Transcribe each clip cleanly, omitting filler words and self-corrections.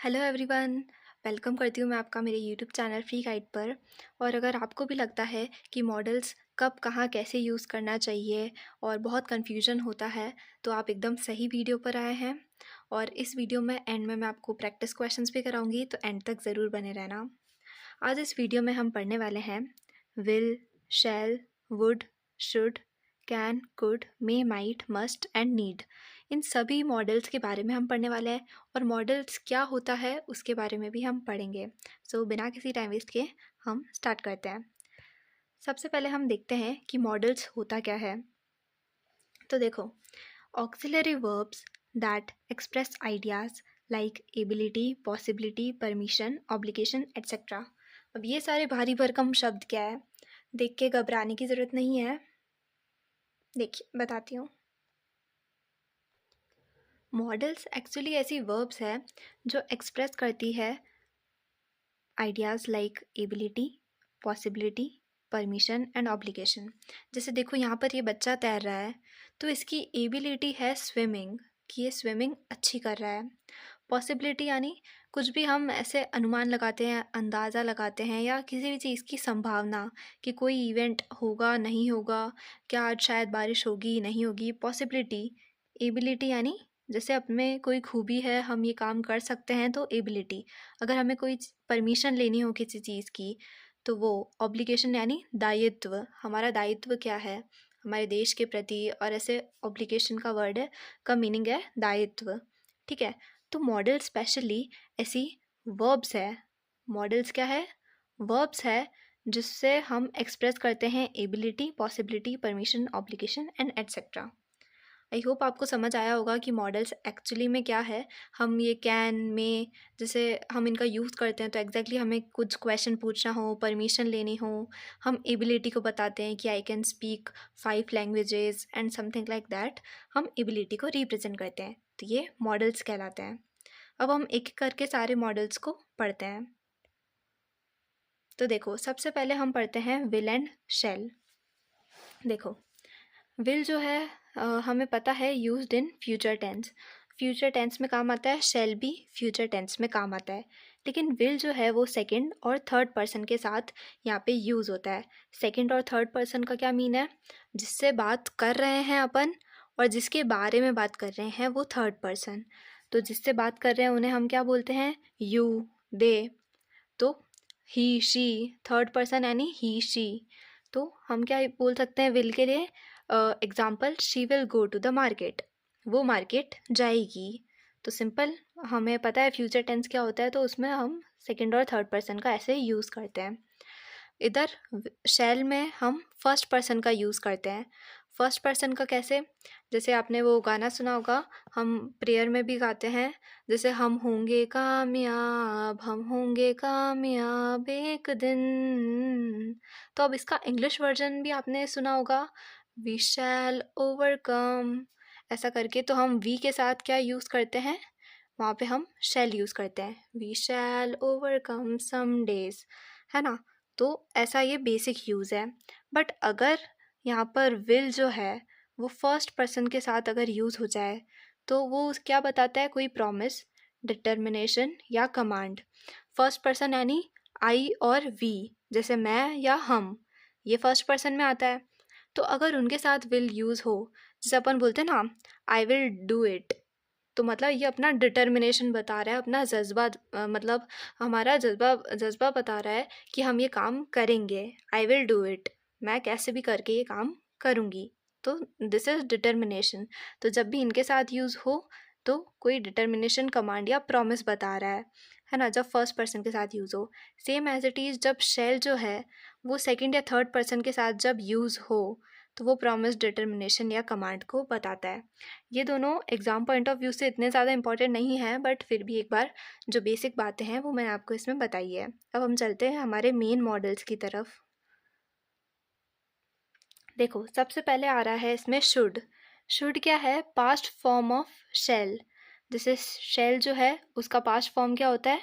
Hello everyone. Welcome करती हूँ मैं आपका मेरे यूट्यूब चैनल फ्री गाइड पर। और अगर आपको भी लगता है कि मॉडल्स कब कहाँ कैसे यूज़ करना चाहिए और बहुत कन्फ्यूजन होता है, तो आप एकदम सही वीडियो पर आए हैं। और इस वीडियो में एंड में मैं आपको प्रैक्टिस क्वेश्चंस भी कराऊंगी, तो एंड तक ज़रूर बने रहना। आज इस वीडियो में हम पढ़ने वाले हैं will, shall, would, should, can, could, may, might, must and need. इन सभी मॉडल्स के बारे में हम पढ़ने वाले हैं, और मॉडल्स क्या होता है उसके बारे में भी हम पढ़ेंगे। सो बिना किसी टाइम वेस्ट के हम स्टार्ट करते हैं। सबसे पहले हम देखते हैं कि मॉडल्स होता क्या है। तो देखो, auxiliary verbs that express ideas like ability, possibility, permission, obligation etcetera. अब ये सारे भारी भरकम शब्द क्या है, देख के घबराने की ज़रूरत नहीं है। देखिए बताती हूँ। मॉडल्स एक्चुअली ऐसी वर्ब्स है जो एक्सप्रेस करती है ideas like ability, possibility, permission and obligation. जैसे देखो यहाँ पर ये बच्चा तैर रहा है, तो इसकी एबिलिटी है स्विमिंग, कि ये स्विमिंग अच्छी कर रहा है। पॉसिबिलिटी यानी कुछ भी हम ऐसे अनुमान लगाते हैं, अंदाज़ा लगाते हैं, या किसी भी चीज़ की संभावना कि कोई इवेंट होगा नहीं होगा, क्या आज शायद बारिश होगी नहीं होगी। पॉसिबिलिटी। एबिलिटी यानी जैसे अब में कोई खूबी है, हम ये काम कर सकते हैं, तो एबिलिटी। अगर हमें कोई परमिशन लेनी हो किसी चीज़ की, तो वो। ऑब्लिगेशन यानी दायित्व, हमारा दायित्व क्या है हमारे देश के प्रति, और ऐसे ऑब्लिगेशन का वर्ड है, का मीनिंग है दायित्व। ठीक है। तो मॉडल स्पेशली ऐसी वर्ब्स है। मॉडल्स क्या है? वर्ब्स है जिससे हम एक्सप्रेस करते हैं ability, possibility, permission, obligation and etcetera. I hope आपको समझ आया होगा कि मॉडल्स एक्चुअली में क्या है। हम ये कैन में जैसे हम इनका यूज़ करते हैं, तो एग्जैक्टली हमें कुछ क्वेश्चन पूछना हो, परमिशन लेनी हो, हम एबिलिटी को बताते हैं कि I can speak 5 languages and something like that. हम एबिलिटी को रिप्रेजेंट करते हैं, तो ये मॉडल्स कहलाते हैं। अब हम एक एक करके सारे मॉडल्स को पढ़ते हैं। तो देखो, सबसे पहले हम पढ़ते हैं विल एंड शैल। देखो, विल जो है हमें पता है used in future tense. Future tense में काम आता है, शैल भी फ्यूचर टेंस में काम आता है। लेकिन विल जो है वो सेकंड और थर्ड पर्सन के साथ यहाँ पे यूज़ होता है। सेकंड और थर्ड पर्सन का क्या मीन है? जिससे बात कर रहे हैं अपन और जिसके बारे में बात कर रहे हैं वो थर्ड पर्सन। तो जिससे बात कर रहे हैं उन्हें हम क्या बोलते हैं? यू, दे। तो ही, शी, थर्ड पर्सन यानी ही, शी। तो हम क्या बोल सकते हैं विल के लिए? Example, she will go to the market, वो मार्केट जाएगी। तो सिंपल, हमें पता है फ्यूचर टेंस क्या होता है, तो उसमें हम सेकंड और थर्ड पर्सन का ऐसे यूज़ करते हैं। इधर शैल में हम फर्स्ट पर्सन का यूज़ करते हैं। फर्स्ट पर्सन का कैसे? जैसे आपने वो गाना सुना होगा, हम प्रेयर में भी गाते हैं, जैसे हम होंगे कामयाब, हम होंगे कामयाब एक दिन। तो अब इसका इंग्लिश वर्जन भी आपने सुना होगा, वी शैल ओवरकम, ऐसा करके। तो हम वी के साथ क्या यूज़ करते हैं? वहाँ पे हम शैल यूज़ करते हैं, we shall overcome some days, है ना। तो ऐसा ये बेसिक यूज़ है। बट अगर यहाँ पर विल जो है वो फर्स्ट पर्सन के साथ अगर यूज़ हो जाए, तो वो क्या बताता है? कोई प्रॉमिस, डिटर्मिनेशन या कमांड। फर्स्ट पर्सन यानी आई और वी, जैसे मैं या हम, ये फर्स्ट पर्सन में आता है। तो अगर उनके साथ विल यूज़ हो, जैसे अपन बोलते हैं ना, आई विल डू इट, तो मतलब ये अपना डिटर्मिनेशन बता रहा है, अपना जज्बा, मतलब हमारा जज्बा जज्बा बता रहा है कि हम ये काम करेंगे। आई विल डू इट, मैं कैसे भी करके ये काम करूँगी। तो दिस इज़ डिटर्मिनेशन। तो जब भी इनके साथ यूज़ हो, तो कोई डिटर्मिनेशन, कमांड या प्रॉमिस बता रहा है ना, जब फर्स्ट पर्सन के साथ यूज़ हो। सेम एज इट इज़ जब शेल जो है वो सेकंड या थर्ड पर्सन के साथ जब यूज़ हो, तो वो प्रॉमिस, डिटर्मिनेशन या कमांड को बताता है। ये दोनों एग्ज़ाम पॉइंट ऑफ व्यू से इतने ज़्यादा इंपॉर्टेंट नहीं है, बट फिर भी एक बार जो बेसिक बातें हैं वो मैंने आपको इसमें बताई है। अब हम चलते हैं हमारे मेन मॉडल्स की तरफ। देखो, सबसे पहले आ रहा है इसमें शुड। शुड क्या है? Past form of shall. जैसे शेल जो है उसका पास्ट फॉर्म क्या होता है?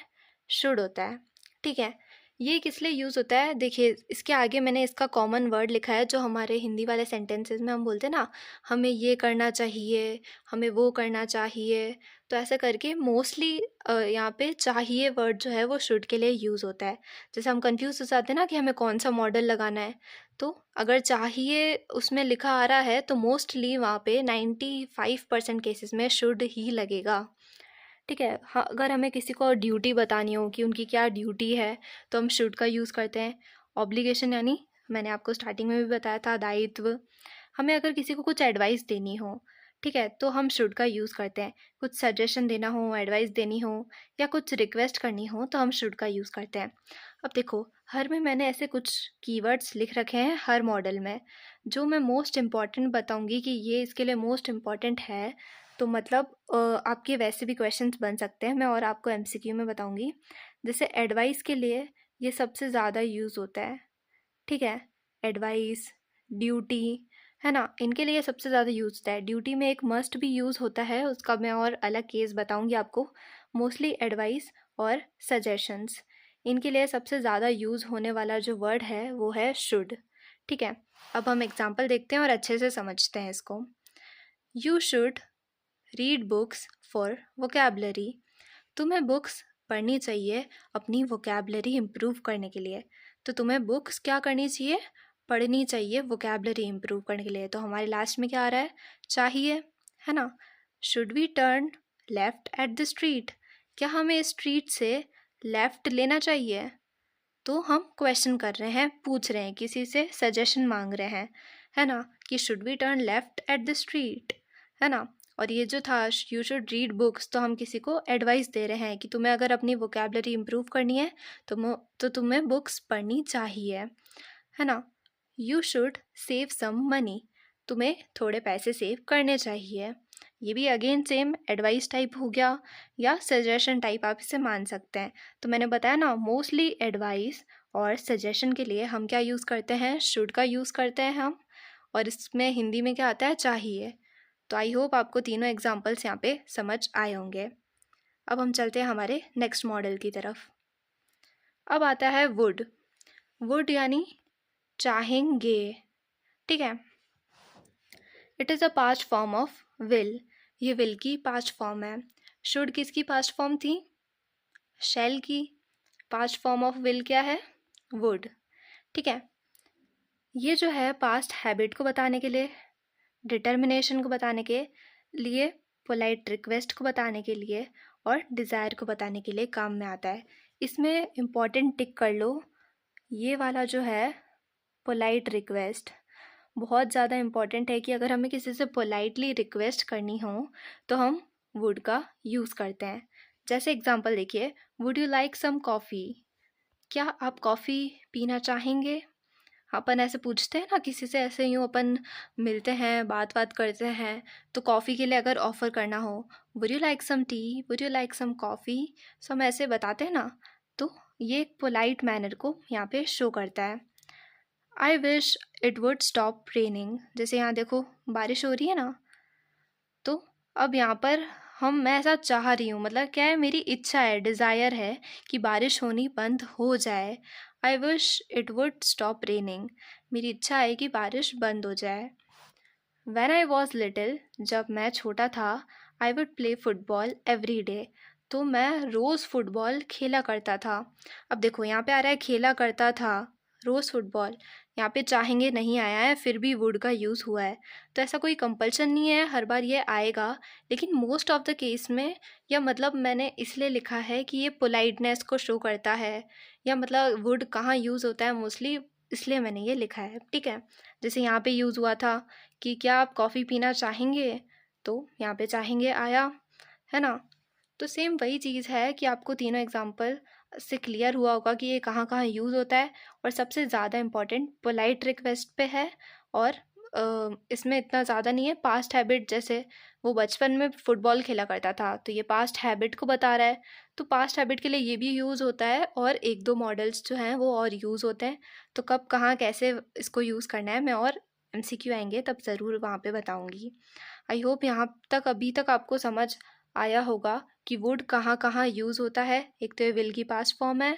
शुड होता है। ठीक है। ये किस लिए यूज़ होता है? देखिए, इसके आगे मैंने इसका कॉमन वर्ड लिखा है, जो हमारे हिंदी वाले सेंटेंसेस में हम बोलते हैं ना, हमें ये करना चाहिए, हमें वो करना चाहिए। तो ऐसा करके मोस्टली यहाँ पे चाहिए वर्ड जो है वो शुड के लिए यूज़ होता है। जैसे हम कंफ्यूज हो जाते हैं ना कि हमें कौन सा मॉडल लगाना है, तो अगर चाहिए उसमें लिखा आ रहा है तो मोस्टली वहाँ पे 95% केसेस में शुड ही लगेगा। ठीक है। हाँ, अगर हमें किसी को ड्यूटी बतानी हो कि उनकी क्या ड्यूटी है, तो हम शुड का यूज़ करते हैं। ऑब्लिगेशन यानी मैंने आपको स्टार्टिंग में भी बताया था, दायित्व। हमें अगर किसी को कुछ एडवाइस देनी हो, ठीक है, तो हम शुड का यूज़ करते हैं। कुछ सजेशन देना हो, एडवाइस देनी हो या कुछ रिक्वेस्ट करनी हो तो हम शुड का यूज़ करते हैं। अब देखो, हर में मैंने ऐसे कुछ कीवर्ड्स लिख रखे हैं हर मॉडल में, जो मैं मोस्ट इम्पॉर्टेंट बताऊंगी कि ये इसके लिए मोस्ट इम्पॉर्टेंट है। तो मतलब आपके वैसे भी क्वेश्चंस बन सकते हैं, मैं और आपको एमसीक्यू में बताऊंगी। जैसे एडवाइस के लिए ये सबसे ज़्यादा यूज़ होता है, ठीक है। एडवाइस, ड्यूटी, है ना, इनके लिए सबसे ज़्यादा यूज़ होता है। ड्यूटी में एक मस्ट भी यूज़ होता है, उसका मैं और अलग केस बताऊंगी आपको। मोस्टली एडवाइस और सजेशंस, इनके लिए सबसे ज़्यादा यूज़ होने वाला जो वर्ड है वो है शुड। ठीक है, अब हम एग्जाम्पल देखते हैं और अच्छे से समझते हैं इसको। You should read books for vocabulary. तुम्हें बुक्स पढ़नी चाहिए अपनी वोकेबलरी इम्प्रूव करने के लिए। तो तुम्हें बुक्स क्या करनी चाहिए, पढ़नी चाहिए वोकेबलरी इम्प्रूव करने के लिए। तो हमारे लास्ट में क्या आ रहा है, चाहिए, है ना। Should we turn left at the street, क्या हमें स्ट्रीट से लेफ्ट लेना चाहिए। तो हम क्वेश्चन कर रहे हैं, पूछ रहे हैं, किसी से सजेशन मांग रहे हैं, है ना, कि should we turn left at the street, है ना। और ये जो था यू शुड रीड बुक्स, तो हम किसी को एडवाइस दे रहे हैं कि तुम्हें अगर अपनी वोकेबलरी इम्प्रूव करनी है तो तुम्हें बुक्स पढ़नी चाहिए, है ना। You should save some money, तुम्हें थोड़े पैसे सेव करने चाहिए। ये भी अगेन सेम एडवाइस टाइप हो गया या सजेशन टाइप, आप इसे मान सकते हैं। तो मैंने बताया ना, मोस्टली एडवाइस और सजेशन के लिए हम क्या यूज़ करते हैं, शुड का यूज़ करते हैं हम। और इसमें हिंदी में क्या आता है, चाहिए। तो आई होप आपको तीनों एग्जाम्पल्स यहाँ पे समझ आए होंगे। अब हम चलते हैं हमारे नेक्स्ट मॉडल की तरफ। अब आता है वुड। वुड यानी चाहेंगे, ठीक है। It is a past form of will, ये विल की पास्ट फॉर्म है। शुड किसकी पास्ट फॉर्म थी, शैल की। पास्ट फॉर्म ऑफ विल क्या है, वुड, ठीक है। ये जो है पास्ट हैबिट को बताने के लिए, डिटर्मिनेशन को बताने के लिए, पोलाइट रिक्वेस्ट को बताने के लिए और डिज़ायर को बताने के लिए काम में आता है। इसमें इम्पॉर्टेंट टिक कर लो, ये वाला जो है पोलाइट रिक्वेस्ट बहुत ज़्यादा इम्पॉर्टेंट है कि अगर हमें किसी से पोलाइटली रिक्वेस्ट करनी हो तो हम वुड का यूज़ करते हैं। जैसे एग्जांपल देखिए, would you like some coffee, क्या आप कॉफ़ी पीना चाहेंगे। अपन ऐसे पूछते हैं ना किसी से, ऐसे यूँ अपन मिलते हैं, बात बात करते हैं, तो कॉफ़ी के लिए अगर ऑफ़र करना हो, would you like some tea, would you like some coffee, so हम ऐसे बताते हैं ना। तो ये एक पोलाइट मैनर को यहाँ पे शो करता है। I wish it would stop raining, जैसे यहाँ देखो बारिश हो रही है ना, तो अब यहाँ पर मैं ऐसा चाह रही हूँ, मतलब क्या है, मेरी इच्छा है, डिज़ायर है कि बारिश होनी बंद हो जाए। I wish it would stop raining, मेरी इच्छा है कि बारिश बंद हो जाए। When I was little, जब मैं छोटा था, I would play football every day, तो मैं रोज़ फुटबॉल खेला करता था। अब देखो यहाँ पे आ रहा है खेला करता था, रोज़ फुटबॉल, यहाँ पे चाहेंगे नहीं आया है, फिर भी वुड का यूज़ हुआ है। तो ऐसा कोई कंपल्शन नहीं है हर बार ये आएगा, लेकिन मोस्ट ऑफ द केस में, या मतलब मैंने इसलिए लिखा है कि ये पोलाइटनेस को शो करता है, या मतलब वुड कहाँ यूज़ होता है मोस्टली, इसलिए मैंने ये लिखा है, ठीक है। जैसे यहाँ पे यूज़ हुआ था कि क्या आप कॉफ़ी पीना चाहेंगे, तो यहाँ पे चाहेंगे आया, है ना। तो सेम वही चीज़ है कि आपको तीनों एग्जांपल से क्लियर हुआ होगा कि ये कहाँ कहाँ यूज़ होता है। और सबसे ज़्यादा इम्पॉर्टेंट पोलाइट रिक्वेस्ट पे है, और इसमें इतना ज़्यादा नहीं है। पास्ट हैबिट, जैसे वो बचपन में फुटबॉल खेला करता था, तो ये पास्ट हैबिट को बता रहा है, तो पास्ट हैबिट के लिए ये भी यूज़ होता है। और एक दो मॉडल्स जो हैं वो और यूज़ होते हैं, तो कब कहाँ कैसे इसको यूज़ करना है मैं और एमसीक्यू आएंगे तब ज़रूर वहाँ पे बताऊँगी। आई होप यहाँ तक अभी तक आपको समझ आया होगा कि वुड कहाँ कहाँ यूज़ होता है। एक तो ये विल की पास्ट फॉर्म है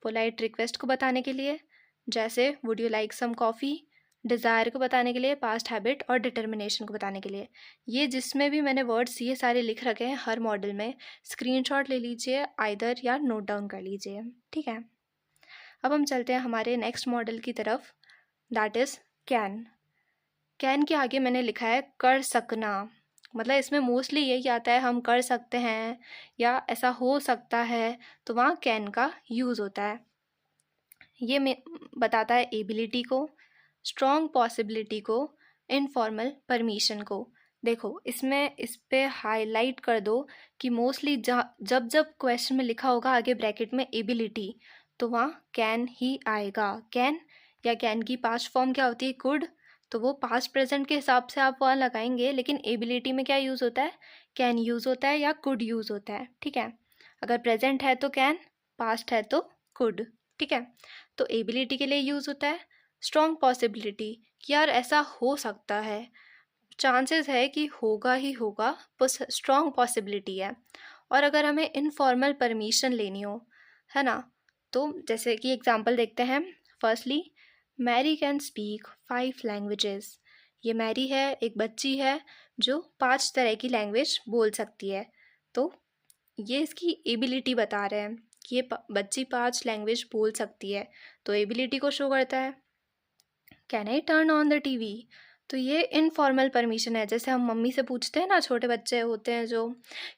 पोलाइट रिक्वेस्ट को बताने के लिए, जैसे would you like some coffee, desire को बताने के लिए, पास्ट हैबिट और डिटर्मिनेशन को बताने के लिए। ये जिसमें भी मैंने वर्ड्स ये सारे लिख रखे हैं हर मॉडल में, स्क्रीनशॉट ले लीजिए आइदर या नोट डाउन कर लीजिए, ठीक है। अब हम चलते हैं हमारे नेक्स्ट मॉडल की तरफ, दैट इज़ कैन। कैन के आगे मैंने लिखा है कर सकना, मतलब इसमें मोस्टली यही आता है हम कर सकते हैं या ऐसा हो सकता है, तो वहाँ कैन का यूज़ होता है। ये में बताता है एबिलिटी को, स्ट्रॉन्ग पॉसिबिलिटी को, इनफॉर्मल परमिशन को। देखो इसमें इस पे हाईलाइट कर दो कि मोस्टली जब जब क्वेश्चन में लिखा होगा आगे ब्रैकेट में एबिलिटी, तो वहाँ कैन ही आएगा। कैन या कैन की पास्ट फॉर्म क्या होती है, कुड, तो वो पास्ट प्रेजेंट के हिसाब से आप वहाँ लगाएंगे, लेकिन एबिलिटी में क्या यूज़ होता है, कैन यूज़ होता है या कुड यूज़ होता है, ठीक है। अगर प्रेजेंट है तो कैन, पास्ट है तो कुड, ठीक है। तो एबिलिटी के लिए यूज़ होता है। स्ट्रॉन्ग पॉसिबिलिटी कि यार ऐसा हो सकता है, चांसेस है कि होगा ही होगा, बस स्ट्रॉन्ग पॉसिबिलिटी है। और अगर हमें इनफॉर्मल परमिशन लेनी हो, है ना, तो जैसे कि एग्जांपल देखते हैं। Firstly, Mary can speak 5 languages. ये मैरी है, एक बच्ची है जो 5 तरह की लैंग्वेज बोल सकती है। तो ये इसकी एबिलिटी बता रहे हैं कि ये बच्ची 5 लैंग्वेज बोल सकती है, तो एबिलिटी को शो करता है। Can I turn on the TV, तो ये इनफॉर्मल परमिशन है। जैसे हम मम्मी से पूछते हैं ना, छोटे बच्चे होते हैं जो,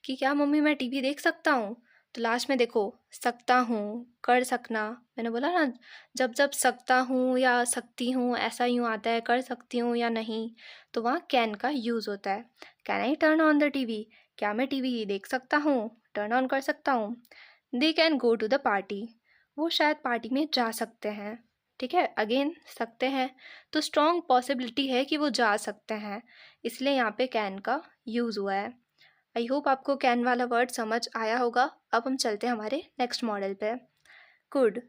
कि क्या मम्मी मैं टीवी देख सकता हूँ, तो लास्ट में देखो सकता हूँ, कर सकना, मैंने बोला ना, जब जब सकता हूँ या सकती हूँ ऐसा यूँ आता है, कर सकती हूँ या नहीं, तो वहाँ कैन का यूज़ होता है। Can I turn on the TV, क्या मैं टीवी देख सकता हूँ, टर्न ऑन कर सकता हूँ। They can go to the party, वो शायद पार्टी में जा सकते हैं, ठीक है। अगेन सकते हैं, तो स्ट्रॉन्ग पॉसिबिलिटी है कि वो जा सकते हैं, इसलिए यहाँ पे कैन का यूज़ हुआ है। आई होप आपको कैन वाला वर्ड समझ आया होगा। अब हम चलते हैं हमारे नेक्स्ट मॉडल पे। कुड।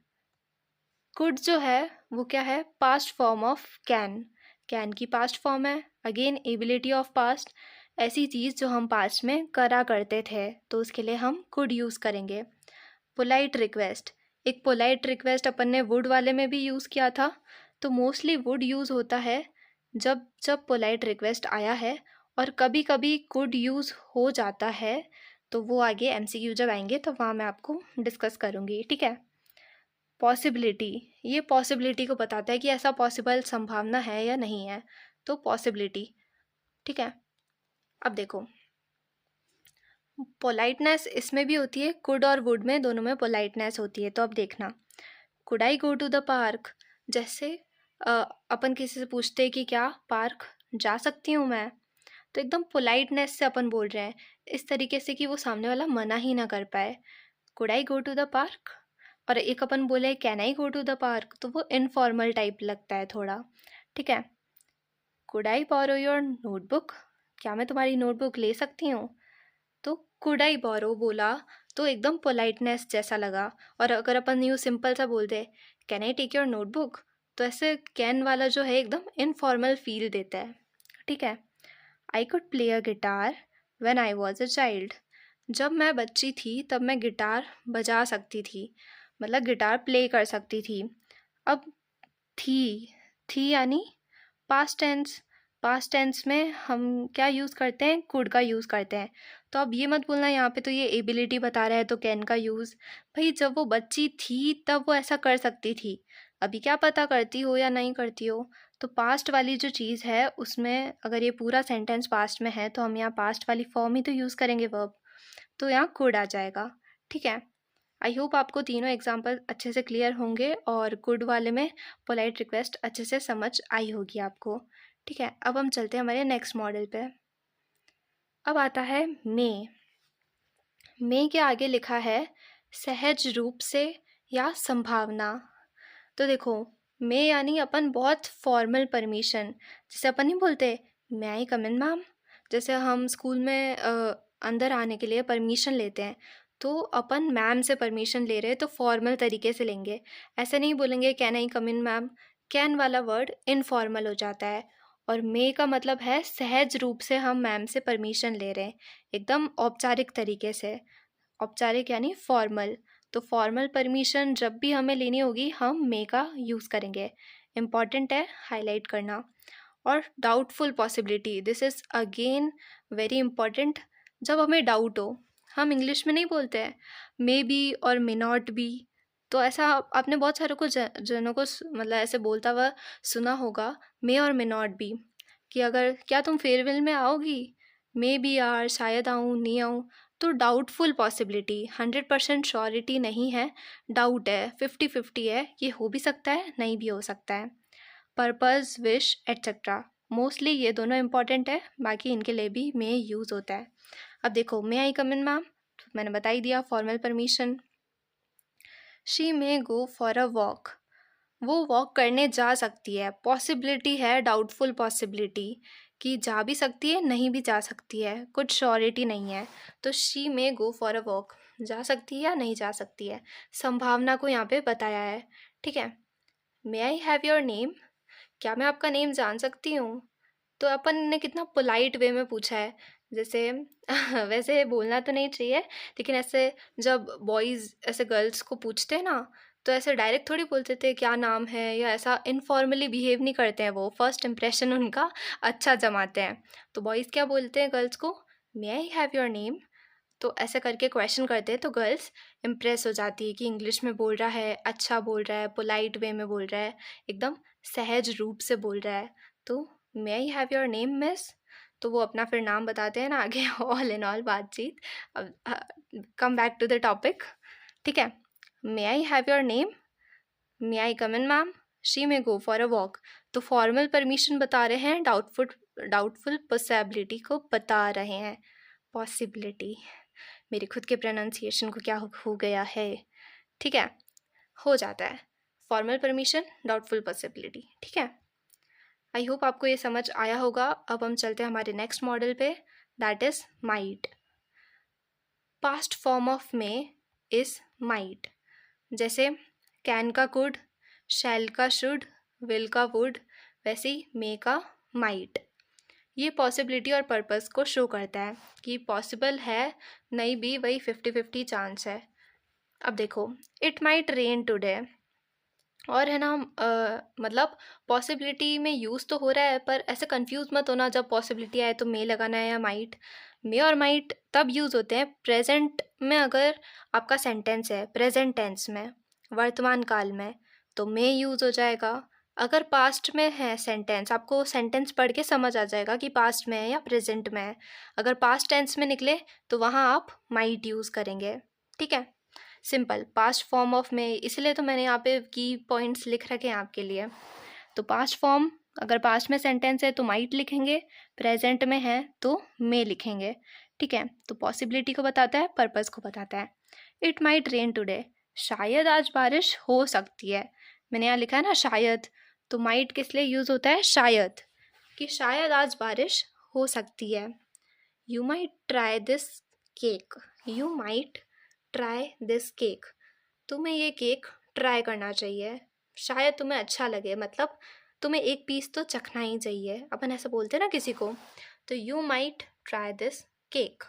कुड जो है वो क्या है, past form of can. Can की पास्ट फॉर्म है। अगेन एबिलिटी ऑफ पास्ट, ऐसी चीज़ जो हम पास्ट में करा करते थे, तो उसके लिए हम कुड यूज़ करेंगे। पोलाइट रिक्वेस्ट, एक पोलाइट रिक्वेस्ट अपन ने वुड वाले में भी यूज़ किया था, तो मोस्टली वुड यूज़ होता है जब जब पोलाइट रिक्वेस्ट आया है, और कभी कभी कुड यूज़ हो जाता है, तो वो आगे एमसीक्यू जब आएंगे तो वहाँ मैं आपको डिस्कस करूँगी, ठीक है। पॉसिबिलिटी, ये पॉसिबिलिटी को बताता है कि ऐसा पॉसिबल संभावना है या नहीं है, तो पॉसिबिलिटी, ठीक है। अब देखो पोलाइटनेस इसमें भी होती है, कुड और वुड में दोनों में पोलाइटनेस होती है। तो अब देखना, could I go to the park, जैसे अपन किसी से पूछते हैं कि क्या पार्क जा सकती हूँ मैं, तो एकदम पोलाइटनेस से अपन बोल रहे हैं, इस तरीके से कि वो सामने वाला मना ही ना कर पाए। Could I go to the park. और एक अपन बोले can I go to the park, तो वो इनफॉर्मल टाइप लगता है थोड़ा, ठीक है। Could I borrow your notebook, क्या मैं तुम्हारी नोटबुक ले सकती हूँ, तो कुड आई बोरो बोला तो एकदम पोलाइटनेस जैसा लगा। और अगर अपन यूँ सिंपल सा बोलते can I take your notebook, तो ऐसे कैन वाला जो है एकदम इनफॉर्मल फील देता है, ठीक है। I could play a guitar when I was a child, जब मैं बच्ची थी तब मैं गिटार बजा सकती थी, मतलब गिटार प्ले कर सकती थी। अब थी यानी पास्ट टेंस, पास्ट टेंस में हम क्या यूज़ करते हैं, कुड का यूज़ करते हैं। तो अब ये मत बोलना यहाँ पे तो ये एबिलिटी बता रहा है तो कैन का यूज़, भाई जब वो बच्ची थी तब वो ऐसा कर सकती थी, अभी क्या पता करती हो या नहीं करती हो। तो पास्ट वाली जो चीज़ है उसमें अगर ये पूरा सेंटेंस पास्ट में है तो हम यहाँ पास्ट वाली फॉर्म ही तो यूज़ करेंगे वर्ब, तो यहाँ कुड आ जाएगा, ठीक है। आई होप आपको तीनों एग्जाम्पल अच्छे से क्लियर होंगे और कुड वाले में पोलाइट रिक्वेस्ट अच्छे से समझ आई होगी आपको, ठीक है। अब हम चलते हैं हमारे नेक्स्ट मॉडल पे। अब आता है मे। मे के आगे लिखा है सहज रूप से या संभावना। तो देखो मे यानी अपन बहुत फॉर्मल परमिशन, जैसे अपन नहीं बोलते मे आई कम इन मैम, जैसे हम स्कूल में अंदर आने के लिए परमिशन लेते हैं, तो अपन मैम से परमिशन ले रहे हैं तो फॉर्मल तरीके से लेंगे, ऐसे नहीं बोलेंगे can I come in ma'am. Can वाला वर्ड इनफॉर्मल हो जाता है। और मे का मतलब है सहज रूप से हम मैम से परमिशन ले रहे हैं, एकदम औपचारिक तरीके से। औपचारिक यानी फॉर्मल, तो फॉर्मल परमिशन जब भी हमें लेनी होगी हम मे का यूज़ करेंगे। इम्पॉर्टेंट है हाईलाइट करना। और doubtful possibility, this is again very important. जब हमें डाउट हो, हम इंग्लिश में नहीं बोलते हैं मे बी और मे नॉट बी, तो ऐसा आपने बहुत सारे को जनों को मतलब ऐसे बोलता हुआ सुना होगा, मे और मे नॉट बी, कि अगर क्या तुम फेयरवेल में आओगी, मे बी यार शायद आऊँ नहीं आऊँ। तो डाउटफुल पॉसिबिलिटी, 100% श्योरिटी नहीं है, डाउट है, 50-50 है, ये हो भी सकता है नहीं भी हो सकता है। पर्पस, विश एट्सेट्रा, मोस्टली ये दोनों इंपॉर्टेंट है, बाकी इनके लिए भी मे यूज़ होता है। अब देखो, मे आई कम इन मैम, मैंने बता ही दिया, formal permission. She may go for a walk, वो वॉक करने जा सकती है, पॉसिबिलिटी है, डाउटफुल पॉसिबिलिटी कि जा भी सकती है नहीं भी जा सकती है, कुछ श्योरिटी नहीं है। तो she may go for a walk, जा सकती है या नहीं जा सकती है, संभावना को यहाँ पे बताया है। ठीक है, may I have your name, क्या मैं आपका नेम जान सकती हूँ। तो अपन ने कितना पोलाइट वे में पूछा है, जैसे वैसे बोलना तो नहीं चाहिए, लेकिन ऐसे जब बॉयज़ ऐसे गर्ल्स को पूछते हैं ना, तो ऐसे डायरेक्ट थोड़ी बोलते थे क्या नाम है, या ऐसा इनफॉर्मली बिहेव नहीं करते हैं, वो फर्स्ट इम्प्रेशन उनका अच्छा जमाते हैं। तो बॉयज़ क्या बोलते हैं गर्ल्स को, मे आई हैव योर नेम, तो ऐसे करके क्वेश्चन करते हैं, तो गर्ल्स इम्प्रेस हो जाती है कि इंग्लिश में बोल रहा है, अच्छा बोल रहा है, पोलाइट वे में बोल रहा है, एकदम सहज रूप से बोल रहा है। तो may I have your name miss, तो वो अपना फिर नाम बताते हैं ना आगे। ऑल इन ऑल बातचीत। अब come back to the topic. ठीक है, may I have your name, may I come in ma'am, she may go for a walk. तो फॉर्मल परमिशन बता रहे हैं, डाउटफुल पॉसिबिलिटी को बता रहे हैं। पॉसिबिलिटी, मेरे खुद के प्रोनाउंसिएशन को क्या हो गया है। ठीक है, हो जाता है, फॉर्मल परमिशन, डाउटफुल पॉसिबिलिटी। ठीक है, आई होप आपको ये समझ आया होगा। अब हम चलते हैं हमारे नेक्स्ट मॉडल पे, that is might. Past form of May is might, जैसे कैन का कुड, शैल का शुड, विल का वुड, वैसे ही मे का माइट। ये पॉसिबिलिटी और पर्पस को शो करता है कि पॉसिबल है नहीं भी, वही 50-50 चांस है। अब देखो, इट माइट रेन टुडे, और है ना मतलब पॉसिबिलिटी में यूज़ तो हो रहा है, पर ऐसे कंफ्यूज मत होना, जब पॉसिबिलिटी आए तो मे लगाना है या माइट। मे और माइट तब यूज़ होते हैं प्रेजेंट में, अगर आपका सेंटेंस है प्रेजेंट टेंस में, वर्तमान काल में, तो मे यूज़ हो जाएगा। अगर पास्ट में है सेंटेंस, आपको सेंटेंस पढ़ के समझ आ जाएगा कि पास्ट में है या प्रेजेंट में है। अगर पास्ट टेंस में निकले तो वहाँ आप माइट यूज़ करेंगे। ठीक है, सिंपल पास्ट फॉर्म ऑफ में, इसलिए तो मैंने यहाँ पे की पॉइंट्स लिख रखे हैं आपके लिए। तो पास्ट फॉर्म, अगर पास्ट में सेंटेंस है तो माइट लिखेंगे, प्रेजेंट में है तो मे लिखेंगे। ठीक है, तो पॉसिबिलिटी को बताता है, पर्पस को बताता है। इट माइट रेन टुडे, शायद आज बारिश हो सकती है। मैंने यहाँ लिखा है ना शायद, तो माइट किस लिए यूज़ होता है, शायद, कि शायद आज बारिश हो सकती है। You might try this cake, you might try this cake, तुम्हें ये केक ट्राई करना चाहिए, शायद तुम्हें अच्छा लगे, मतलब तुम्हें एक पीस तो चखना ही चाहिए, अपन ऐसा बोलते हैं ना किसी को। तो you might try this cake,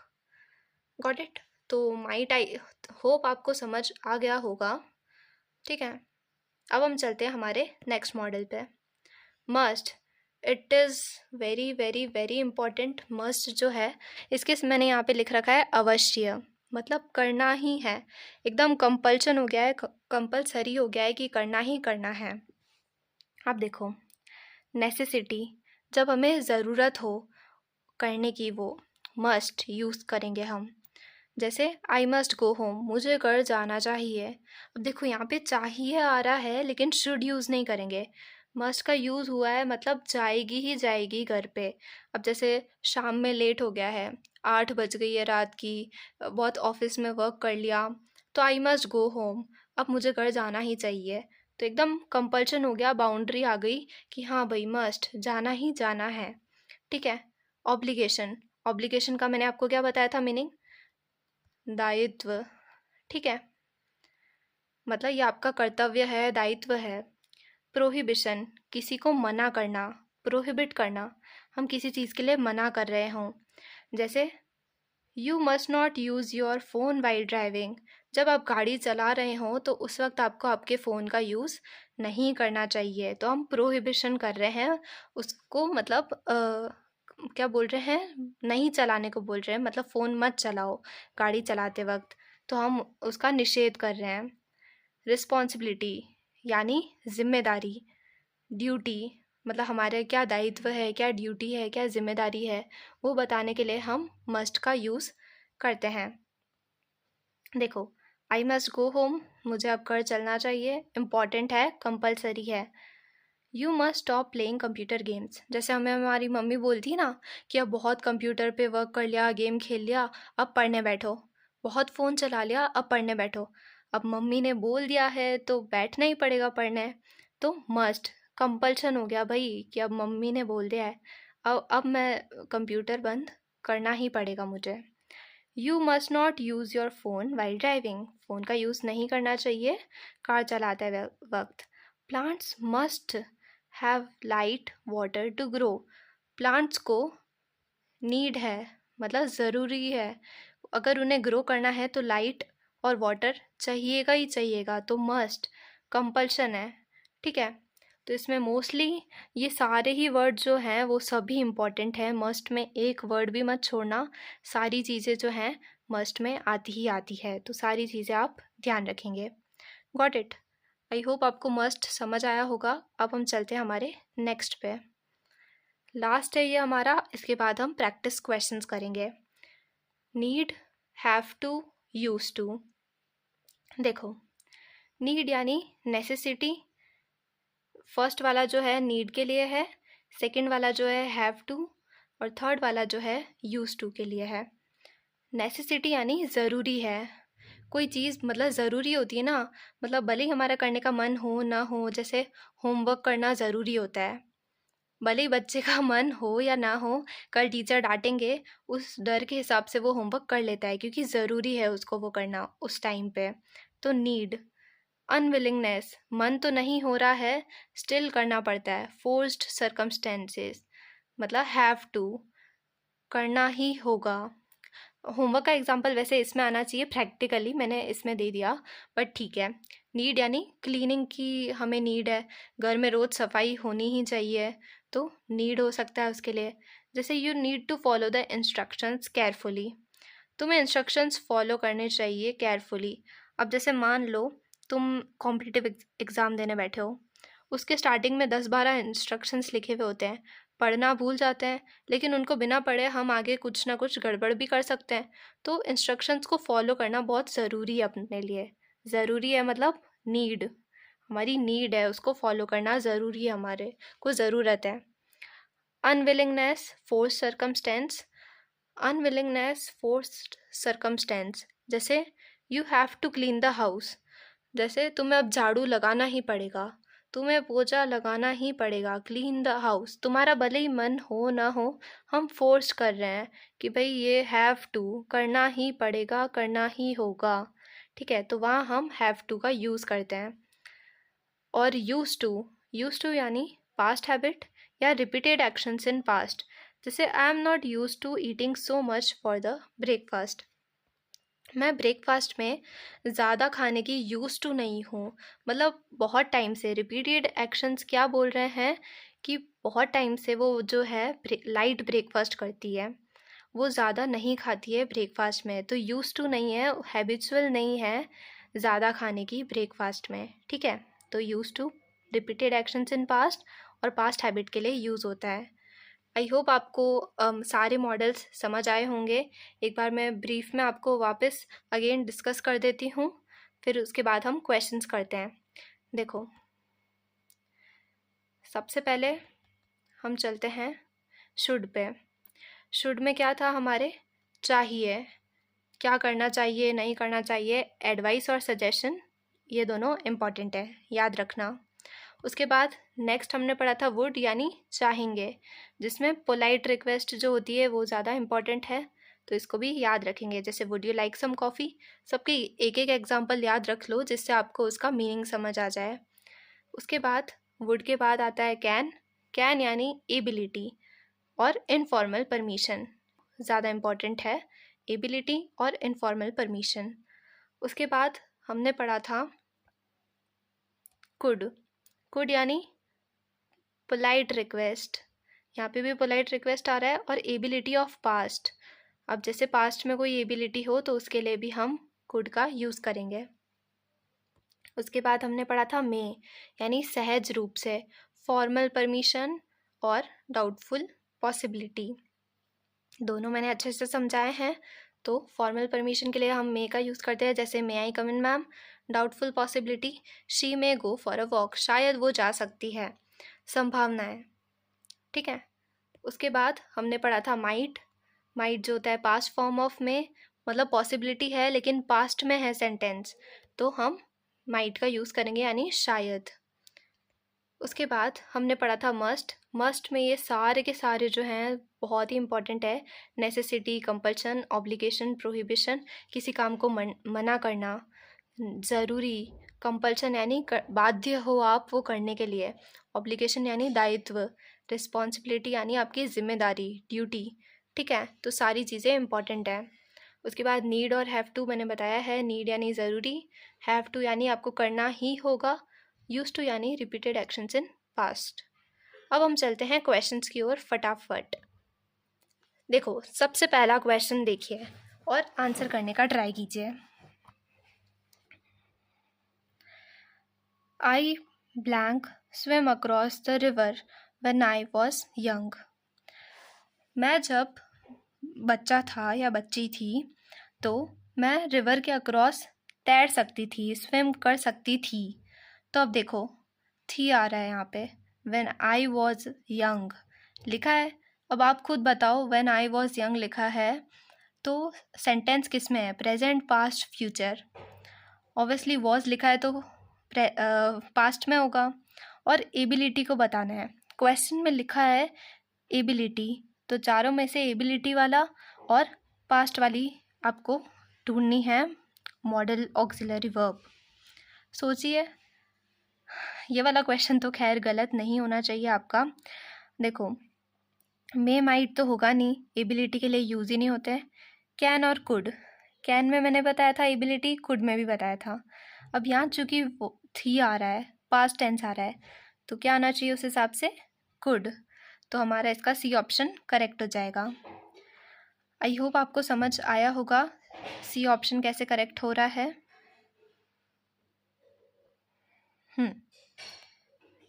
got it. तो माइट, आई होप आपको समझ आ गया होगा। ठीक है, अब हम चलते हैं हमारे नेक्स्ट मॉडल पे, must. It is very very very important. Must जो है, इसके मैंने यहाँ पे लिख रखा है अवश्य, मतलब करना ही है, एकदम कंपल्शन हो गया है, कंपल्सरी हो गया है कि करना ही करना है। अब देखो, नेसेसिटी, जब हमें ज़रूरत हो करने की, वो मस्ट यूज़ करेंगे हम। जैसे आई मस्ट गो होम, मुझे घर जाना चाहिए। अब देखो यहाँ पे चाहिए आ रहा है, लेकिन शुड यूज़ नहीं करेंगे, मस्ट का यूज़ हुआ है, मतलब जाएगी ही जाएगी घर पे। अब जैसे शाम में लेट हो गया है, 8 बज गई है रात की, बहुत ऑफिस में वर्क कर लिया, तो आई मस्ट गो होम, अब मुझे घर जाना ही चाहिए। तो एकदम कंपल्शन हो गया, बाउंड्री आ गई कि हाँ भाई मस्ट, जाना ही जाना है। ठीक है, ऑब्लिगेशन, ऑब्लिगेशन का मैंने आपको क्या बताया था मीनिंग, दायित्व। ठीक है, मतलब ये आपका कर्तव्य है, दायित्व है। प्रोहिबिशन, किसी को मना करना, प्रोहिबिट करना, हम किसी चीज़ के लिए मना कर रहे हों। जैसे you must not use your phone while driving, जब आप गाड़ी चला रहे हों तो उस वक्त आपको आपके फ़ोन का यूज़ नहीं करना चाहिए। तो हम प्रोहिबिशन कर रहे हैं उसको, मतलब क्या बोल रहे हैं, नहीं चलाने को बोल रहे हैं, मतलब फ़ोन मत चलाओ गाड़ी चलाते वक्त, तो हम उसका निषेध कर रहे हैं। रिस्पॉन्सिबिलिटी यानी जिम्मेदारी, ड्यूटी मतलब हमारे क्या दायित्व है, क्या ड्यूटी है, क्या जिम्मेदारी है, वो बताने के लिए हम मस्ट का यूज़ करते हैं। देखो, आई मस्ट गो होम, मुझे अब घर चलना चाहिए, इम्पॉर्टेंट है, कंपलसरी है। You must stop playing computer games, जैसे हमें हमारी मम्मी बोलती ना कि अब बहुत कंप्यूटर पे वर्क कर लिया, गेम खेल लिया, अब पढ़ने बैठो, बहुत फ़ोन चला लिया, अब पढ़ने बैठो। अब मम्मी ने बोल दिया है तो बैठना ही पड़ेगा पढ़ने, तो मस्ट कंपल्शन हो गया भाई कि अब मम्मी ने बोल दिया है, अब मैं कंप्यूटर बंद करना ही पड़ेगा मुझे। You must not use your phone while driving, phone का यूज़ नहीं करना चाहिए कार चलाते वक्त। Plants must have light water to grow, plants को नीड है, मतलब ज़रूरी है, अगर उन्हें ग्रो करना है तो लाइट और वाटर चाहिएगा ही चाहिएगा, तो मस्ट कंपल्शन है। ठीक है, तो इसमें मोस्टली ये सारे ही वर्ड जो हैं वो सभी इम्पॉर्टेंट हैं, मस्ट में एक वर्ड भी मत छोड़ना, सारी चीज़ें जो हैं मस्ट में आती ही आती है, तो सारी चीज़ें आप ध्यान रखेंगे। Got it? आई होप आपको मस्ट समझ आया होगा। अब हम चलते हैं हमारे नेक्स्ट पे, लास्ट है ये हमारा, इसके बाद हम प्रैक्टिस क्वेश्चंस करेंगे। Need, have to, use to. देखो, नीड यानी नेसेसिटी, फर्स्ट वाला जो है नीड के लिए है, सेकंड वाला जो है हैव टू, और थर्ड वाला जो है यूज टू के लिए है। नेसेसिटी यानी ज़रूरी है, कोई चीज़ मतलब ज़रूरी होती है ना, मतलब भले ही हमारा करने का मन हो ना हो, जैसे होमवर्क करना ज़रूरी होता है, भले ही बच्चे का मन हो या ना हो, कल टीचर डांटेंगे, उस डर के हिसाब से वो होमवर्क कर लेता है क्योंकि ज़रूरी है उसको वो करना उस टाइम पे। तो नीड। अनविलिंगनेस, मन तो नहीं हो रहा है, स्टिल करना पड़ता है। फोर्स्ड सर्कमस्टेंसेस, मतलब हैव टू, करना ही होगा। होमवर्क का एग्जाम्पल वैसे इसमें आना चाहिए, प्रैक्टिकली मैंने इसमें दे दिया, बट ठीक है। नीड यानी क्लीनिंग की हमें नीड है, घर में रोज़ सफाई होनी ही चाहिए, तो नीड हो सकता है उसके लिए। जैसे you need to follow the instructions carefully, तुम्हें इंस्ट्रक्शंस फॉलो करने चाहिए केयरफुली। अब जैसे मान लो तुम कॉम्पिटिटिव एग्ज़ाम देने बैठे हो, उसके स्टार्टिंग में 10-12 इंस्ट्रक्शंस लिखे हुए होते हैं, पढ़ना भूल जाते हैं, लेकिन उनको बिना पढ़े हम आगे कुछ ना कुछ गड़बड़ भी कर सकते हैं। तो इंस्ट्रक्शंस को फॉलो करना बहुत ज़रूरी है अपने लिए, ज़रूरी है मतलब नीड, हमारी नीड है, उसको फॉलो करना ज़रूरी है, हमारे को ज़रूरत है। Unwillingness, force circumstance, unwillingness forced circumstances, जैसे you have to clean the house, जैसे तुम्हें अब झाड़ू लगाना ही पड़ेगा, तुम्हें पोछा लगाना ही पड़ेगा, क्लीन द हाउस, तुम्हारा भले ही मन हो ना हो, हम फोर्स कर रहे हैं कि भाई ये हैव टू करना ही पड़ेगा, करना ही होगा। ठीक है, तो वहाँ हम हैव टू का यूज़ करते हैं। और यूज टू यानी पास्ट हैबिट या रिपीटेड एक्शंस इन पास्ट, जैसे I am not use to eating so much for the breakfast, मैं ब्रेकफास्ट में ज़्यादा खाने की यूज टू नहीं हूँ, मतलब बहुत टाइम से। रिपीटेड एक्शंस क्या बोल रहे हैं कि बहुत टाइम से वो जो है लाइट ब्रेकफास्ट करती है, वो ज़्यादा नहीं खाती है ब्रेकफास्ट में, तो यूज टू नहीं है, हैबिचुअल नहीं है ज़्यादा खाने की ब्रेकफास्ट में। ठीक है, तो use to repeated actions in past और पास्ट हैबिट के लिए यूज़ होता है। आई होप आपको सारे मॉडल्स समझ आए होंगे। एक बार मैं ब्रीफ में आपको वापस अगेन डिस्कस कर देती हूँ, फिर उसके बाद हम क्वेश्चंस करते हैं। देखो, सबसे पहले हम चलते हैं शुड पे। शुड में क्या था हमारे, चाहिए, क्या करना चाहिए नहीं करना चाहिए, एडवाइस और सजेशन, ये दोनों इम्पॉर्टेंट है, याद रखना। उसके बाद नेक्स्ट हमने पढ़ा था वुड यानी चाहेंगे, जिसमें पोलाइट रिक्वेस्ट जो होती है वो ज़्यादा इम्पॉर्टेंट है, तो इसको भी याद रखेंगे। जैसे would you like some coffee, सबके एक एक एग्जाम्पल याद रख लो जिससे आपको उसका मीनिंग समझ आ जाए। उसके बाद वुड के बाद आता है कैन, कैन यानी एबिलिटी और इनफॉर्मल परमिशन, ज़्यादा इम्पॉर्टेंट है एबिलिटी और इनफॉर्मल परमिशन। उसके बाद हमने पढ़ा था कुड यानी पोलाइट रिक्वेस्ट, यहाँ पे भी पोलाइट रिक्वेस्ट आ रहा है। और एबिलिटी ऑफ पास्ट, अब जैसे पास्ट में कोई एबिलिटी हो तो उसके लिए भी हम कुड का यूज़ करेंगे। उसके बाद हमने पढ़ा था मे यानी सहज रूप से, फॉर्मल परमिशन और डाउटफुल पॉसिबिलिटी, दोनों मैंने अच्छे से समझाए हैं। तो फॉर्मल परमिशन के लिए हम मे का यूज़ करते हैं, जैसे may I come in ma'am. Doubtful possibility, she may go for a walk, शायद वो जा सकती है, संभावनाएं, ठीक है। उसके बाद हमने पढ़ा था माइट जो होता है पास्ट फॉर्म ऑफ में, मतलब पॉसिबिलिटी है लेकिन पास्ट में है सेंटेंस, तो हम माइट का यूज़ करेंगे यानी शायद। उसके बाद हमने पढ़ा था मस्ट में ये सारे के सारे जो हैं बहुत ही इंपॉर्टेंट है। नेसेसिटी, कंपल्शन, ऑब्लिगेशन, प्रोहिबिशन, किसी काम को मना करना, ज़रूरी, कंपल्शन यानी बाध्य हो आप वो करने के लिए, ऑब्लिगेशन यानी दायित्व, रिस्पॉन्सिबिलिटी यानी आपकी जिम्मेदारी, ड्यूटी, ठीक है। तो सारी चीज़ें इंपॉर्टेंट है। उसके बाद नीड और हैव टू मैंने बताया है। नीड यानी ज़रूरी, हैव टू यानी आपको करना ही होगा, यूज टू यानी रिपीटेड एक्शंस इन पास्ट। अब हम चलते हैं क्वेश्चंस की ओर फटाफट। देखो सबसे पहला क्वेश्चन देखिए और आंसर करने का ट्राई कीजिए। आई blank swim across the river when I was young. मैं जब बच्चा था या बच्ची थी तो मैं रिवर के अक्रॉस तैर सकती थी, स्विम कर सकती थी। तो अब देखो थी आ रहा है यहाँ पे, व्हेन आई वॉज यंग लिखा है। अब आप खुद बताओ, व्हेन आई वॉज यंग लिखा है तो सेंटेंस किस में है, present, past, future. Obviously was लिखा है तो पास्ट में होगा। और एबिलिटी को बताना है, क्वेश्चन में लिखा है एबिलिटी, तो चारों में से एबिलिटी वाला और पास्ट वाली आपको ढूंढनी है मॉडल ऑक्सिलरी वर्ब। सोचिए, ये वाला क्वेश्चन तो खैर गलत नहीं होना चाहिए आपका। देखो मे माइट तो होगा नहीं, एबिलिटी के लिए यूज़ ही नहीं होते। कैन और कुड, कैन में मैंने बताया था एबिलिटी, कुड में भी बताया था। अब यहाँ चूँकि थी आ रहा है, पास्ट टेंस आ रहा है, तो क्या आना चाहिए उस हिसाब से, कुड। तो हमारा इसका सी ऑप्शन करेक्ट हो जाएगा। आई होप आपको समझ आया होगा सी ऑप्शन कैसे करेक्ट हो रहा है।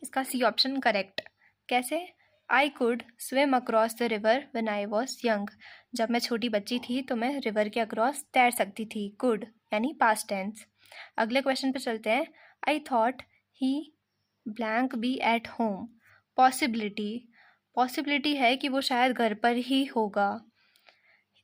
इसका सी ऑप्शन करेक्ट कैसे, I could swim across the river when I was young. जब मैं छोटी बच्ची थी तो मैं रिवर के अक्रॉस तैर सकती थी, कुड यानी पास्ट टेंस। अगले क्वेश्चन पे चलते हैं। I thought he blank be at home, possibility है कि वो शायद घर पर ही होगा।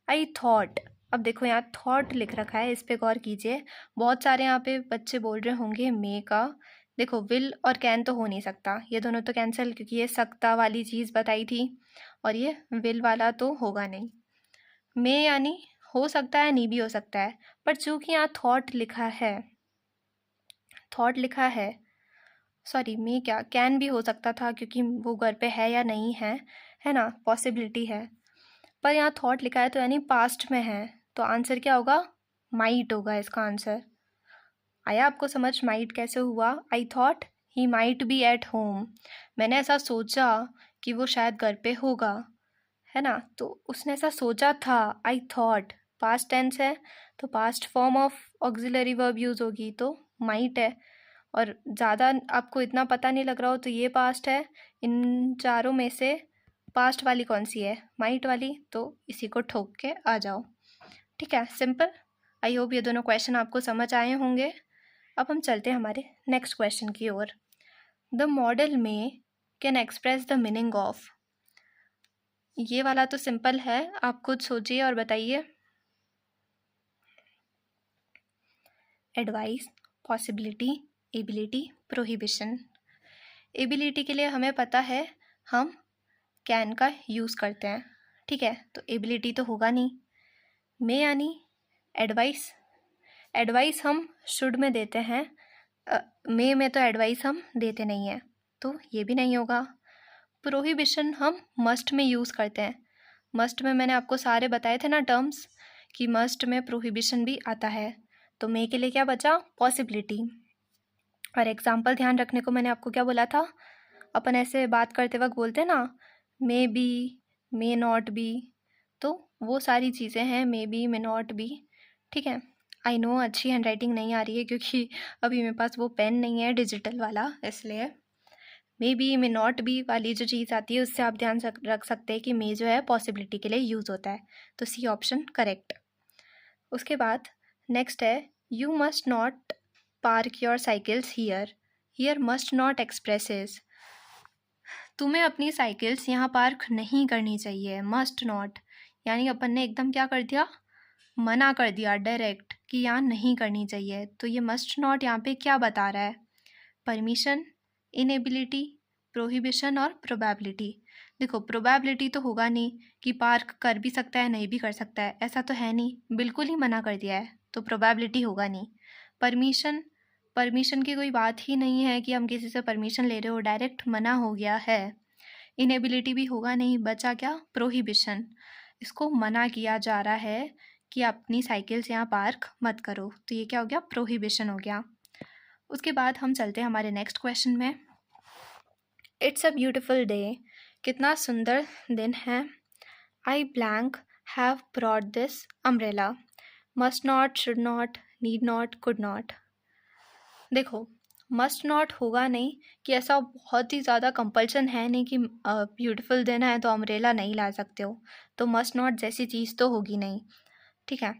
आई थॉट, अब देखो यहाँ थॉट लिख रखा है, इस पे गौर कीजिए। बहुत सारे यहाँ पे बच्चे बोल रहे होंगे मे का, देखो विल और कैन तो हो नहीं सकता, ये दोनों तो कैंसिल, क्योंकि ये सकता वाली चीज़ बताई थी और ये विल वाला तो होगा नहीं। मे यानी हो सकता है, नहीं भी हो सकता है, पर चूंकि यहाँ थॉट लिखा है, सॉरी मे क्या, कैन भी हो सकता था क्योंकि वो घर पे है या नहीं है ना, पॉसिबिलिटी है। पर यहाँ थॉट लिखा है तो यानी पास्ट में है, तो आंसर क्या होगा, माइट होगा इसका आंसर। आया आपको समझ माइट कैसे हुआ। आई thought he might be at home, मैंने ऐसा सोचा कि वो शायद घर पे होगा, है ना, तो उसने ऐसा सोचा था। आई थॉट पास्ट टेंस है तो past form of auxiliary verb use होगी, तो माइट है। और ज़्यादा आपको इतना पता नहीं लग रहा हो तो ये पास्ट है, इन चारों में से पास्ट वाली कौन सी है, माइट वाली, तो इसी को ठोक के आ जाओ, ठीक है, सिंपल। आई होप ये दोनों क्वेश्चन आपको समझ आए होंगे। अब हम चलते हैं हमारे नेक्स्ट क्वेश्चन की ओर। द मॉडल में can express the meaning of, ये वाला तो सिंपल है, आप खुद सोचिए और बताइए। Advice, possibility, ability, prohibition. Ability के लिए हमें पता है हम कैन का यूज़ करते हैं, ठीक है, तो एबिलिटी तो होगा नहीं। मे यानी एडवाइस हम शुड में देते हैं, मे में तो एडवाइस हम देते नहीं हैं, तो ये भी नहीं होगा। प्रोहिबिशन हम मस्ट में यूज़ करते हैं, मस्ट में मैंने आपको सारे बताए थे ना टर्म्स कि मस्ट में प्रोहिबिशन भी आता है, तो मे के लिए क्या बचा? पॉसिबिलिटी। और एग्जाम्पल ध्यान रखने को मैंने आपको क्या बोला था? अपन ऐसे बात करते वक्त बोलते हैं ना, may be, may not be, तो वो सारी चीज़ें हैं may be, may not be. ठीक है, आई नो अच्छी हैंड राइटिंग नहीं आ रही है क्योंकि अभी मेरे पास वो पेन नहीं है डिजिटल वाला, इसलिए may be, may not be वाली जो चीज़ आती है उससे आप ध्यान रख सकते हैं कि मे जो है पॉसिबिलिटी के लिए यूज़ होता है, तो सी ऑप्शन करेक्ट। उसके बाद नेक्स्ट है, you must not park your cycles here, here must not expresses. तुम्हें अपनी साइकिल्स यहाँ पार्क नहीं करनी चाहिए, मस्ट नॉट, यानी अपन ने एकदम क्या कर दिया? मना कर दिया डायरेक्ट कि यहाँ नहीं करनी चाहिए। तो ये मस्ट नॉट यहाँ पे क्या बता रहा है? परमिशन, इनेबिलिटी, प्रोहिबिशन और प्रोबेबिलिटी। देखो प्रोबेबिलिटी तो होगा नहीं कि पार्क कर भी सकता है नहीं भी कर सकता है, ऐसा तो है नहीं, बिल्कुल ही मना कर दिया है, तो प्रोबेबिलिटी होगा नहीं। परमिशन, परमिशन की कोई बात ही नहीं है कि हम किसी से परमिशन ले रहे हो, डायरेक्ट मना हो गया है। इनेबिलिटी भी होगा नहीं, बचा क्या? प्रोहिबिशन, इसको मना किया जा रहा है कि अपनी साइकिल्स यहाँ पार्क मत करो, तो ये क्या हो गया? प्रोहिबिशन हो गया। उसके बाद हम चलते हैं हमारे नेक्स्ट क्वेश्चन में। इट्स अ ब्यूटिफुल डे, कितना सुंदर दिन है। आई blank have brought this umbrella, must not, should not, need not, could not. देखो मस्ट नॉट होगा नहीं कि ऐसा बहुत ही ज़्यादा कंपल्शन है नहीं कि ब्यूटीफुल दिन है तो अम्ब्रेला नहीं ला सकते हो, तो मस्ट नॉट जैसी चीज़ तो होगी नहीं। ठीक है,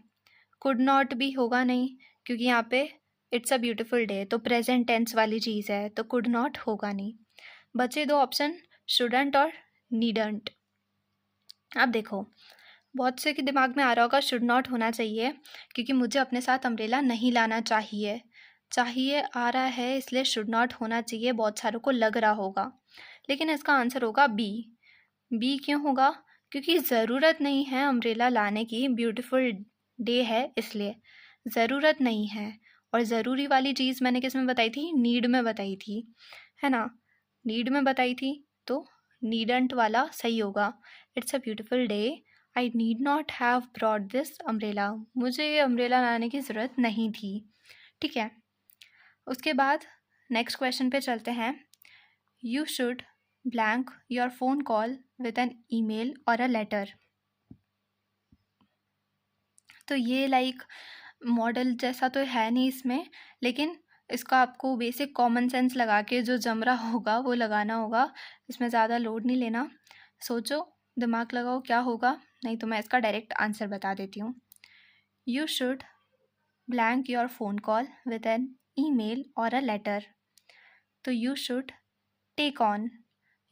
कुड नॉट भी होगा नहीं क्योंकि यहाँ पे इट्स अ ब्यूटीफुल डे तो प्रेजेंट टेंस वाली चीज़ है, तो कुड नॉट होगा नहीं। बचे दो ऑप्शन, शुडंट और नीडंट। अब देखो बहुत से के दिमाग में आ रहा होगा शुड नॉट होना चाहिए क्योंकि मुझे अपने साथ अम्ब्रेला नहीं लाना चाहिए, चाहिए आ रहा है इसलिए शुड नॉट होना चाहिए, बहुत सारों को लग रहा होगा, लेकिन इसका आंसर होगा बी। बी क्यों होगा? क्योंकि ज़रूरत नहीं है अम्ब्रेला लाने की, ब्यूटीफुल डे है इसलिए ज़रूरत नहीं है। और ज़रूरी वाली चीज़ मैंने किस में बताई थी? नीड में बताई थी, है ना, नीड में बताई थी, तो नीडंट वाला सही होगा। It's a beautiful day, I need not have brought this umbrella, मुझे अम्ब्रेला लाने की ज़रूरत नहीं थी। ठीक है, उसके बाद नेक्स्ट क्वेश्चन पे चलते हैं। You should blank your phone call with an email और अ लेटर। तो ये लाइक मॉडल जैसा तो है नहीं इसमें, लेकिन इसका आपको बेसिक कॉमन सेंस लगा के जो जम रहा होगा वो लगाना होगा, इसमें ज़्यादा लोड नहीं लेना। सोचो, दिमाग लगाओ क्या होगा, नहीं तो मैं इसका डायरेक्ट आंसर बता देती हूँ। You should blank your phone call with an email और अ लेटर। तो you should take on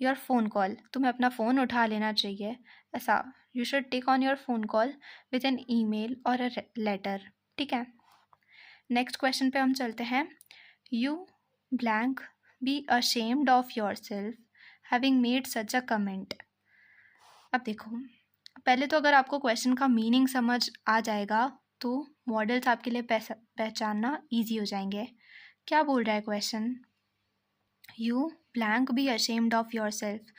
your phone call, तुम्हें अपना फ़ोन उठा लेना चाहिए, ऐसा। You should take on your phone call with an email और अ लेटर। ठीक है, नेक्स्ट क्वेश्चन पे हम चलते हैं। You blank be ashamed of your self having made such a comment. अब देखो पहले तो अगर आपको क्वेश्चन का मीनिंग समझ आ जाएगा तो मॉडल्स आपके लिए पहचानना ईजी हो जाएंगे। क्या बोल रहा है question? You blank be ashamed of your self.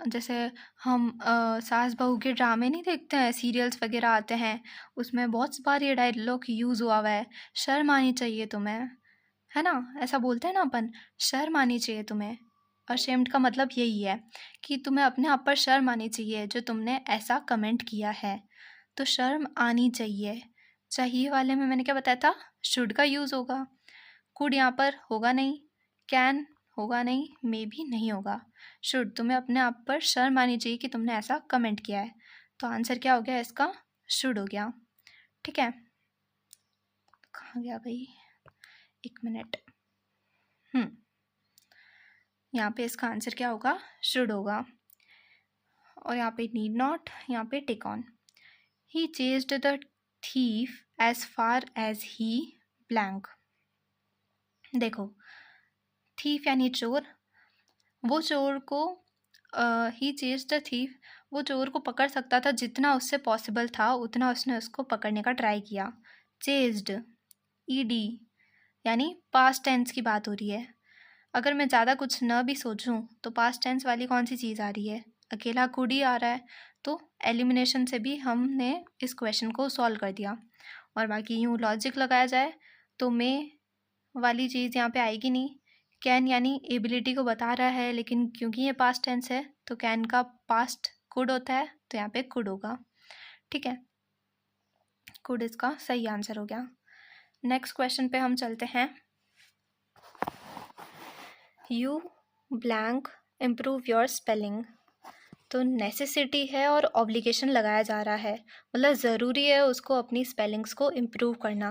जैसे हम सास बहू के ड्रामे नहीं देखते हैं, सीरियल्स वगैरह आते हैं, उसमें बहुत बार ये डायलॉग यूज़ हुआ हुआ है, शर्म आनी चाहिए तुम्हें, है ना, ऐसा बोलते हैं ना अपन, शर्म आनी चाहिए तुम्हें। अशेम्ड का मतलब यही है कि तुम्हें अपने आप पर शर्म आनी चाहिए जो तुमने ऐसा कमेंट किया है, तो शर्म आनी चाहिए। चाहिए वाले में मैंने क्या बताया था? शुड का यूज़ होगा। कुड यहाँ पर होगा नहीं, कैन होगा नहीं, मे भी नहीं होगा। शुड, तुम्हें अपने आप पर शर्म आनी चाहिए कि तुमने ऐसा कमेंट किया है, तो आंसर क्या हो गया इसका? शुड हो गया। ठीक है, कहाँ गया भाई, एक मिनट। यहाँ पे इसका आंसर क्या होगा? शुड होगा। और यहाँ पे नीड नॉट, यहाँ पे take on. He chased the thief as far as he blank. देखो थीफ यानी चोर, वो चोर को ही चेस्ड द थीफ, वो चोर को पकड़ सकता था, जितना उससे पॉसिबल था उतना उसने उसको पकड़ने का ट्राई किया। चेस्ड, ईडी, यानी पास्ट टेंस की बात हो रही है। अगर मैं ज़्यादा कुछ न भी सोचूं तो पास्ट टेंस वाली कौन सी चीज़ आ रही है? अकेला कुड ही आ रहा है, तो एलिमिनेशन से भी हमने इस क्वेश्चन को सॉल्व कर दिया। और बाकी यूँ लॉजिक लगाया जाए तो मे वाली चीज़ यहाँ पे आएगी नहीं। कैन यानी एबिलिटी को बता रहा है, लेकिन क्योंकि ये पास्ट टेंस है तो कैन का पास्ट कुड होता है, तो यहाँ पे कुड होगा। ठीक है, कुड इसका सही आंसर हो गया। नेक्स्ट क्वेश्चन पे हम चलते हैं। You blank improve your spelling. तो नेसेसिटी है और ऑब्लिगेशन लगाया जा रहा है, मतलब ज़रूरी है उसको अपनी स्पेलिंग्स को इम्प्रूव करना।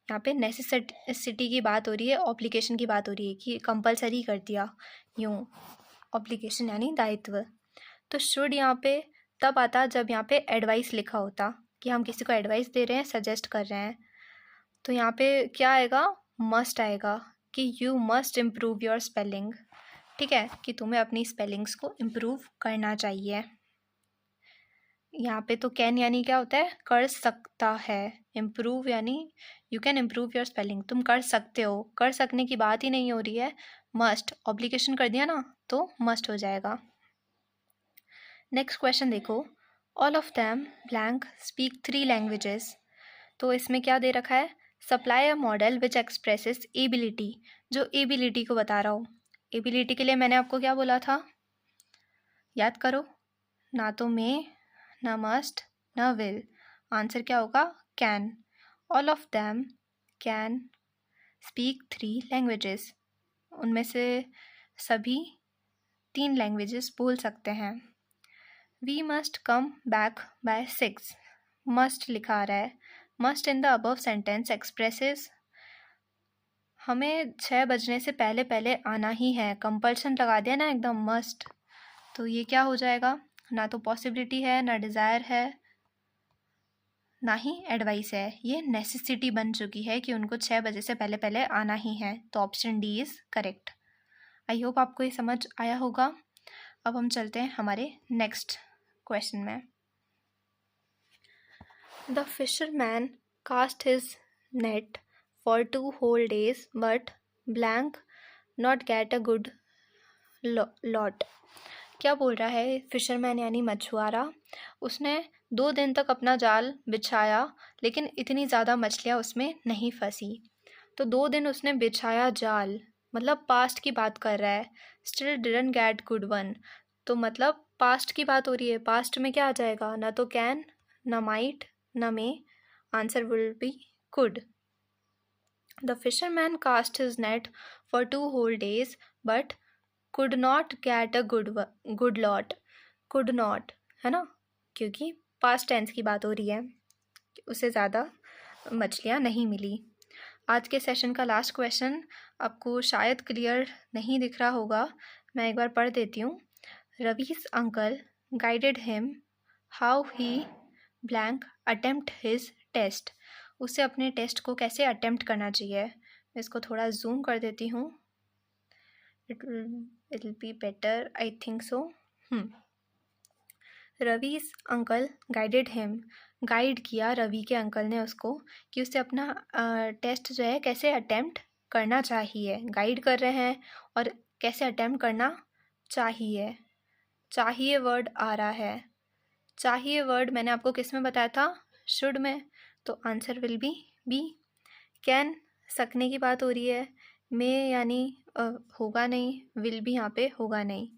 यहाँ पे नेसेसिटी की बात हो रही है, ऑब्लिगेशन की बात हो रही है कि कंपलसरी कर दिया यूँ, ऑब्लिगेशन यानी दायित्व। तो शुड यहाँ पे तब आता जब यहाँ पे एडवाइस लिखा होता कि हम किसी को एडवाइस दे रहे हैं, सजेस्ट कर रहे हैं। तो यहाँ पे क्या आएगा, मस्ट आएगा कि you must improve your spelling. ठीक है, कि तुम्हें अपनी स्पेलिंग्स को इम्प्रूव करना चाहिए। यहाँ पे तो कैन यानी क्या होता है, कर सकता है। इम्प्रूव यानी you can improve your spelling, तुम कर सकते हो। कर सकने की बात ही नहीं हो रही है, मस्ट ऑब्लिगेशन कर दिया ना तो मस्ट हो जाएगा। नेक्स्ट क्वेश्चन देखो, all of them blank speak 3 languages. तो इसमें क्या दे रखा है, supply a model which expresses ability, जो एबिलिटी को बता रहा हो। एबिलिटी के लिए मैंने आपको क्या बोला था, याद करो, ना तो मे, ना मस्ट, ना विल। आंसर क्या होगा, can. All of them can speak 3 languages, उनमें से सभी 3 लैंग्वेजेस बोल सकते हैं। We must come back by 6, must लिखा आ रहा है। Must in the above sentence expresses, हमें 6 बजने से पहले पहले आना ही है, कंपल्शन लगा दिया ना एकदम, मस्ट। तो ये क्या हो जाएगा, ना तो पॉसिबिलिटी है, ना डिज़ायर है, ना ही एडवाइस है, ये नेसेसिटी बन चुकी है कि उनको 6 बजे से पहले पहले आना ही है। तो option D is correct. I hope आपको ये समझ आया होगा। अब हम चलते हैं हमारे नेक्स्ट क्वेश्चन में। The fisherman cast his net for 2 whole days but blank not get a good lot. क्या बोल रहा है, फिशरमैन यानी मछुआरा, उसने 2 दिन तक अपना जाल बिछाया लेकिन इतनी ज़्यादा मछलियाँ उसमें नहीं फंसी। तो 2 दिन उसने बिछाया जाल, मतलब पास्ट की बात कर रहा है। Still didn't get good one, तो मतलब पास्ट की बात हो रही है। पास्ट में क्या आ जाएगा, ना तो कैन, ना माइट, ना may. Answer will be could. The fisherman cast his net for 2 whole days but could not get a good lot. Could not है ना, क्योंकि पास्ट टेंस की बात हो रही है, उससे ज़्यादा मछलियाँ नहीं मिली। आज के सेशन का लास्ट क्वेश्चन आपको शायद क्लियर नहीं दिख रहा होगा, मैं एक बार पढ़ देती हूँ। Ravi's uncle guided him how he blank attempt his test. उसे अपने टेस्ट को कैसे अटेम्प्ट करना चाहिए। मैं इसको थोड़ा जूम कर देती हूँ, it will be better, I think so. Ravi's uncle guided him, guide किया रवि के अंकल ने उसको कि उसे अपना टेस्ट जो है कैसे अटेम्प्ट करना चाहिए। गाइड कर रहे हैं और कैसे अटेम्प्ट करना चाहिए। चाहिए वर्ड आ रहा है, चाहिए वर्ड मैंने आपको किस में बताया था, शुड में। तो आंसर विल बी। कैन सकने की बात हो रही है, मे यानी होगा नहीं, विल भी यहाँ पे होगा नहीं।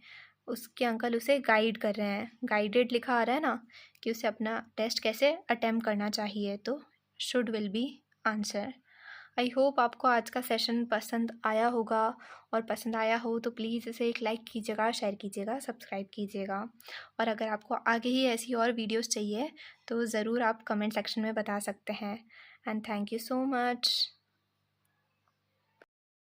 उसके अंकल उसे गाइड कर रहे हैं, गाइडेड लिखा आ रहा है ना, कि उसे अपना टेस्ट कैसे अटेम्प्ट करना चाहिए। तो should will be answer. I hope आपको आज का सेशन पसंद आया होगा, और पसंद आया हो तो प्लीज़ इसे एक लाइक कीजिएगा, शेयर कीजिएगा, सब्सक्राइब कीजिएगा। और अगर आपको आगे ही ऐसी और वीडियोस चाहिए तो ज़रूर आप कमेंट सेक्शन में बता सकते हैं। And thank you so much.